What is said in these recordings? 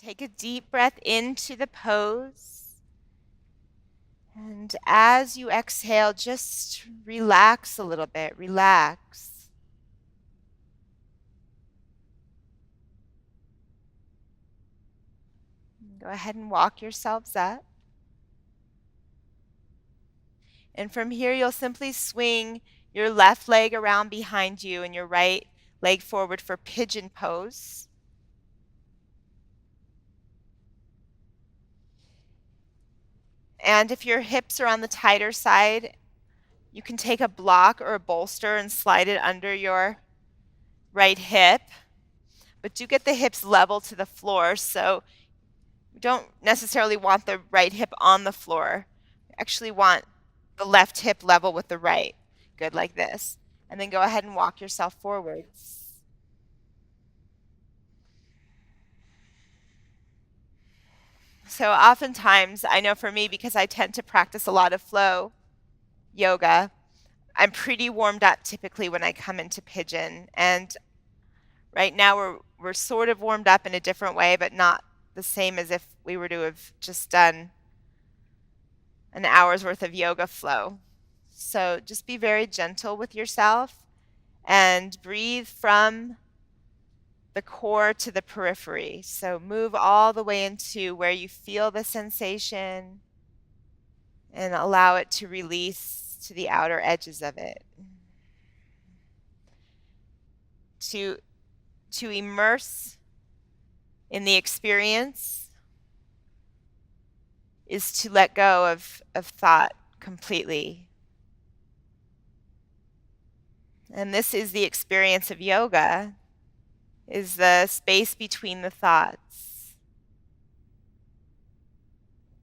Take a deep breath into the pose. And as you exhale, just relax a little bit. Relax. Go ahead and walk yourselves up. And from here, you'll simply swing your left leg around behind you and your right leg forward for pigeon pose. And if your hips are on the tighter side, you can take a block or a bolster and slide it under your right hip. But do get the hips level to the floor, so you don't necessarily want the right hip on the floor. You actually want the left hip level with the right. Good, like this. And then go ahead and walk yourself forwards. So oftentimes, I know for me, because I tend to practice a lot of flow yoga, I'm pretty warmed up typically when I come into pigeon. And right now we're sort of warmed up in a different way, but not the same as if we were to have just done an hour's worth of yoga flow. So just be very gentle with yourself and breathe from the core to the periphery. So move all the way into where you feel the sensation and allow it to release to the outer edges of it. To immerse in the experience is to let go of thought completely. And this is the experience of yoga, is the space between the thoughts.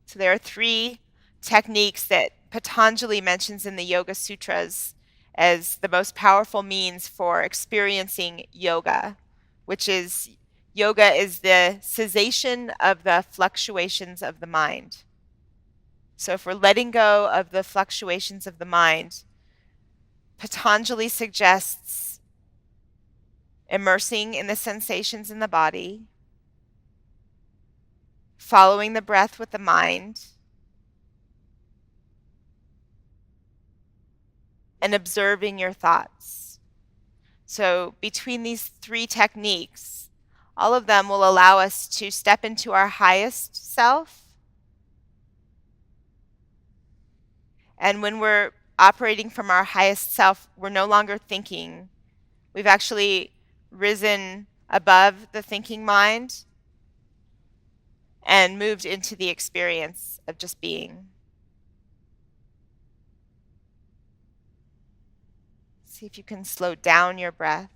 So there are 3 techniques that Patanjali mentions in the Yoga Sutras as the most powerful means for experiencing yoga, which is yoga is the cessation of the fluctuations of the mind. So if we're letting go of the fluctuations of the mind, Patanjali suggests immersing in the sensations in the body, following the breath with the mind, and observing your thoughts. So between these 3 techniques, all of them will allow us to step into our highest self. And when we're operating from our highest self, we're no longer thinking. We've actually risen above the thinking mind and moved into the experience of just being. See if you can slow down your breath.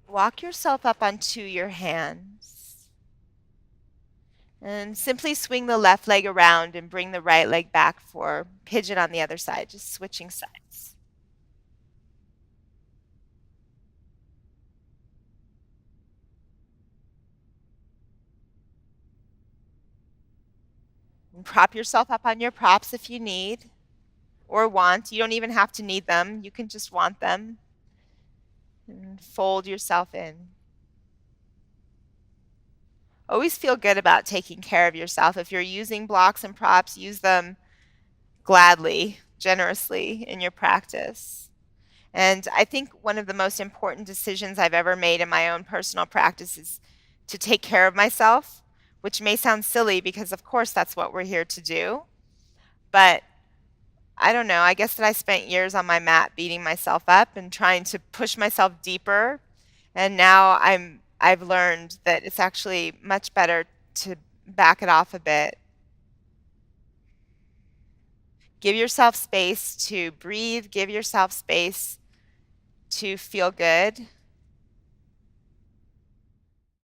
Walk yourself up onto your hands and simply swing the left leg around and bring the right leg back for pigeon on the other side, just switching sides. And prop yourself up on your props if you need or want. You don't even have to need them. You can just want them. And fold yourself in. Always feel good about taking care of yourself. If you're using blocks and props, use them gladly, generously in your practice. And I think one of the most important decisions I've ever made in my own personal practice is to take care of myself, which may sound silly because, of course, that's what we're here to do. But I don't know, I guess that I spent years on my mat beating myself up and trying to push myself deeper. And now I've learned that it's actually much better to back it off a bit. Give yourself space to breathe, give yourself space to feel good.